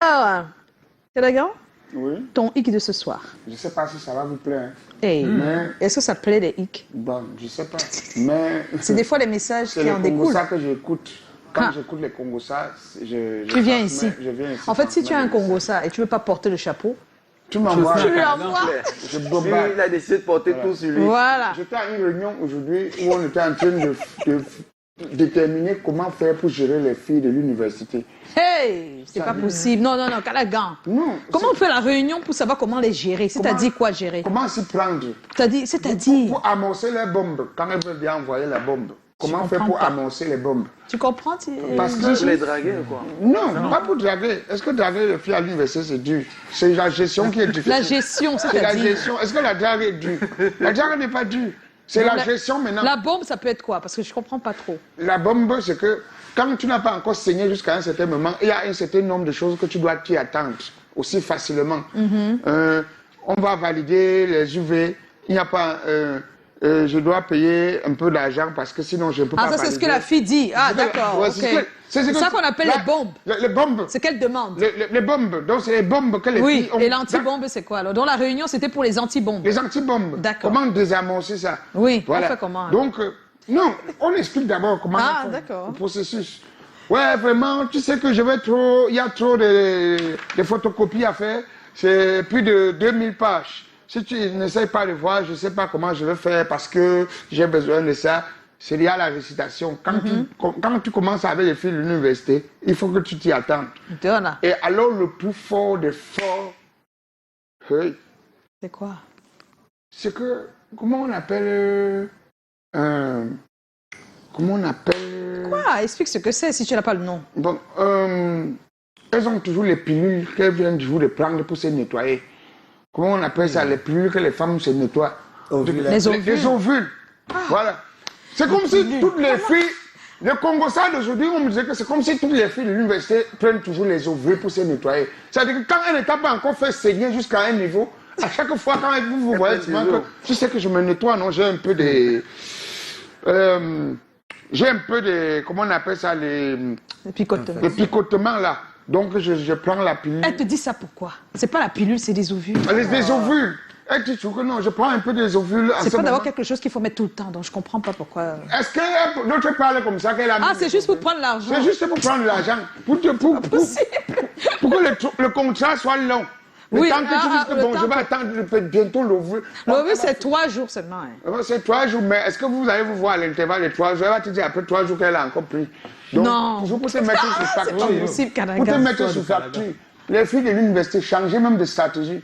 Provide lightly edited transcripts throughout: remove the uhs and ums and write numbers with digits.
Alors, Kélagan, Oui. ton hic de ce soir. Je ne sais pas si ça va vous plaire. Hey, Mais, est-ce que ça te plaît les hicks? bon, je ne sais pas. Mais C'est des fois les messages c'est qui les en découlent. Congossas que j'écoute. Quand Ah. j'écoute les Congossas, Tu viens ici. Je viens ici. En fait, si tu as un transmettre Congossa et tu ne veux pas porter le chapeau, tu m'envoies. tu lui envoies. Je Lui, bombarde. il a décidé de porter tout sur lui. Voilà. J'étais à une réunion aujourd'hui où on était en train de déterminer comment faire pour gérer les filles de l'université. Hey, c'est pas possible. Non, Kélagan. Non. Comment on fait la réunion pour savoir comment les gérer? C'est-à-dire quoi gérer? Comment s'y prendre C'est-à-dire, pour amorcer les bombes, quand elles veulent bien envoyer la bombe. Comment faire comprends pour pas. amorcer les bombes? tu comprends? Parce Pour que les draguer ou quoi? non, pas pour draguer. Est-ce que draguer les filles à l'université, c'est dur? C'est la gestion qui est difficile. La gestion, C'est la c'est-à-dire. gestion. Est-ce que la drague est dure? La drague n'est pas dure. C'est la gestion maintenant. La bombe, ça peut être quoi? Parce que je comprends pas trop. La bombe, c'est que quand tu n'as pas encore saigné jusqu'à un certain moment, il y a un certain nombre de choses que tu dois t'y attendre aussi facilement. On va valider les UV. Il n'y a pas... je dois payer un peu d'argent parce que sinon je ne peux pas Ah, ça, c'est ce que la fille dit. Ah, d'accord. Ouais, Ok. C'est ça qu'on appelle les bombes. Les bombes. C'est qu'elle demande. Les bombes. Donc, c'est les bombes que les Oui, filles ont. et l'anti-bombe, c'est quoi alors? Dans la réunion, c'était pour les anti-bombes. Les anti-bombes. D'accord. Comment désamorcer ça? Oui, Voilà. on fait comment alors? Donc, non, on explique d'abord comment Ah, ils font d'accord. le processus. Ouais, vraiment, tu sais que je vais trop. Il y a trop de photocopies à faire. C'est plus de 2000 pages. Si tu n'essayes pas de voir, je ne sais pas comment je vais faire parce que j'ai besoin de ça. C'est lié à la récitation. Quand tu commences avec les filles de l'université, il faut que tu t'y attendes. Voilà. Et alors, le plus fort des forts, hey, C'est quoi? c'est que, comment on appelle... comment on appelle... Quoi? Explique ce que c'est si tu n'as pas le nom. Bon, elles ont toujours les pilules qu'elles viennent toujours de prendre pour se nettoyer. Comment on appelle ça? Les pilules que les femmes se nettoient. Les ovules. Les ovules. Voilà. C'est comme si toutes les filles... Le Congossas d'aujourd'hui, on me disait que c'est comme si toutes les filles de l'université prennent toujours les ovules pour se nettoyer. C'est-à-dire que quand elles n'étaient pas encore fait saigner jusqu'à un niveau, à chaque fois quand vous voyez, tu sais que je me nettoie, non? J'ai un peu des... j'ai un peu de... Comment on appelle ça? Le picotement. Le picotement là. Donc je prends la pilule. Elle te dit ça pourquoi? C'est pas la pilule, c'est des ovules. Les ovules. Elle dit toujours que non, je prends un peu des ovules. C'est pas d'avoir quelque chose qu'il faut mettre tout le temps, donc je comprends pas pourquoi. Est-ce que l'autre parle comme ça qu'elle a mis? Ah, c'est juste pour prendre l'argent. C'est juste pour prendre l'argent. Pour que le contrat soit long. Le Oui, temps que tu dises que bon, je vais attendre bientôt l'ovule. L'ovule, c'est 3 jours seulement. Hein. C'est 3 jours, mais est-ce que vous allez vous voir à l'intervalle de 3 jours? Elle va te dire après 3 jours qu'elle a encore pris. Donc, Non. toujours pour te mettre sur C'est facture. pas possible, Kélagan. Pour te mettre sur facture. Les filles de l'université, changez même de stratégie.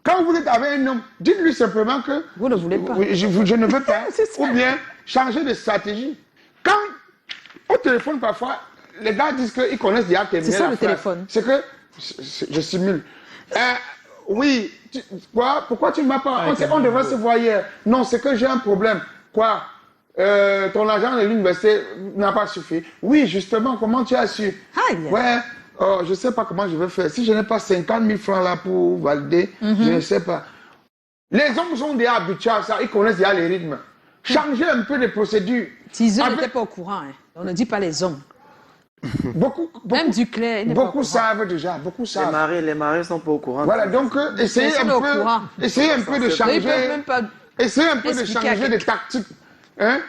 Quand vous êtes avec un homme, dites-lui simplement que... Vous ne voulez pas. Je ne veux pas. C'est ça. Ou bien, changez de stratégie. Quand, au téléphone, parfois, les gars disent qu'ils connaissent déjà terminer C'est ça, la le phrase. téléphone. C'est que... Je simule. Oui, quoi? Pourquoi tu ne m'as pas... On devrait se voir hier. Non, c'est que j'ai un problème. Quoi? Ton argent de l'université n'a pas suffi. Oui, justement, comment tu as su? Aïe. Ouais. Oh, je ne sais pas comment je vais faire. Si je n'ai pas 50 000 francs là pour valider, je ne sais pas. Les hommes sont déjà habitués à ça, ils connaissent déjà les rythmes. Changez un peu de procédure. Si eux n'étaient pas au courant, hein. On ne dit pas les hommes. Même Duclerc, il n'est pas au Beaucoup courant. savent déjà, beaucoup savent. Les maris sont pas au courant. Voilà, donc essayez un peu de changer. Ils peuvent même pas Essayez un peu de expliquer changer de tactique. Hein?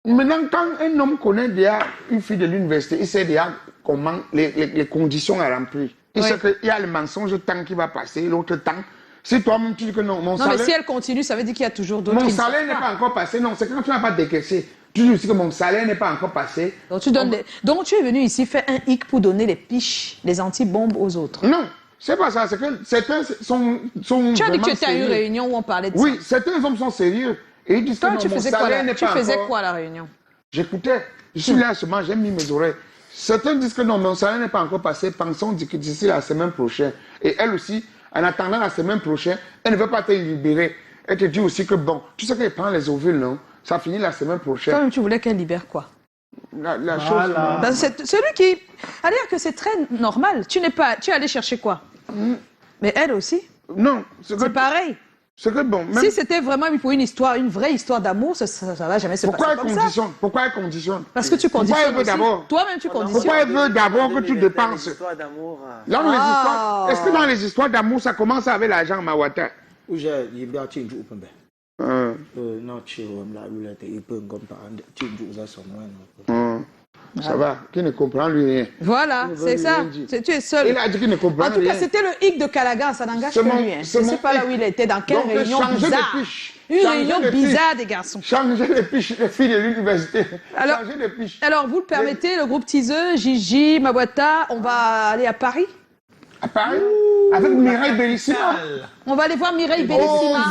Maintenant, quand un homme connaît déjà une fille de l'université, il sait déjà comment les conditions à remplir. Il sait qu'il y a le mensonge tant qui va passer, l'autre temps. Si toi-même tu dis que non, mon salaire... Non, mais si elle continue, ça veut dire qu'il y a toujours d'autres Mon qui ne salaire savent n'est pas. pas encore passé. Non, c'est quand tu n'as pas décaissé. Tu dis aussi que mon salaire n'est pas encore passé. Donc tu, Donc tu es venu ici faire un hic pour donner les piches, les anti-bombes aux autres. Non, c'est pas ça. C'est que certains sont Tu as dit que tu étais à une sérieux. réunion où on parlait de ça. Oui, certains hommes sont sérieux. Et ils disent Toi, que non, tu mon faisais quoi, salaire n'est pas tu faisais encore... quoi à la réunion? J'écoutais. Je suis là seulement, j'ai mis mes oreilles. Certains disent que non, mon salaire n'est pas encore passé. Pensons que d'ici la semaine prochaine. Et elle aussi, en attendant la semaine prochaine, elle ne veut pas te libérer. Elle te dit aussi que bon, tu sais qu'elle prend les ovules, non? Ça finit la semaine prochaine. Toi-même, tu voulais qu'elle libère quoi? La chose... Ben, c'est celui qui... C'est-à-dire que c'est très normal. Tu es allé chercher quoi? Mais elle aussi? Non, C'est pareil. C'est que bon, même... Si c'était vraiment pour une histoire, une vraie histoire d'amour, ça va jamais se Pourquoi passer elle comme ça. conditionne? Pourquoi elle conditionne? Parce que tu Pourquoi conditionnes elle veut aussi. d'abord? Toi-même, tu conditionnes. Pourquoi elle veut d'abord que tu dépenses? L'histoire d'amour. Dans les histoires, est-ce que dans les histoires d'amour, ça commence avec l'argent Mawata? Ou j'ai il a change open ben. Non chill la roulette il peut comme pas change ça son Ça va, qui ne comprend lui rien. Voilà, c'est ça. Tu es seul. Il a dit qu'il ne comprend En tout rien. cas, c'était le hic de Calagan, ça n'engage que C'est mon- lui. Hein. c'est Je ne mon sais pas là hic. où il était, dans quelle Donc, réunion changer de bizarre. fiche. Une Changer réunion de fiche. bizarre des garçons. Changer les fiches, les filles de l'université. Alors- Changer les fiches. Alors, vous le permettez, le groupe Teaser, Gigi, Mabwata, on va aller à Paris. À Paris, avec Mireille Bellissima. On va aller voir Mireille Bellissima.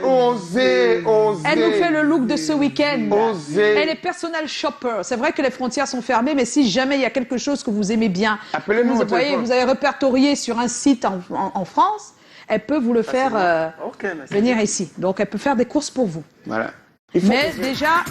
Osez. Elle nous fait le look de ce week-end. Osez. Elle est personal shopper. C'est vrai que les frontières sont fermées, mais si jamais il y a quelque chose que vous aimez bien, Appelez-nous vous au téléphone. vous avez répertorié sur un site en France, elle peut vous le faire Ok, merci. venir ici. Donc, elle peut faire des courses pour vous. Voilà. Mais déjà,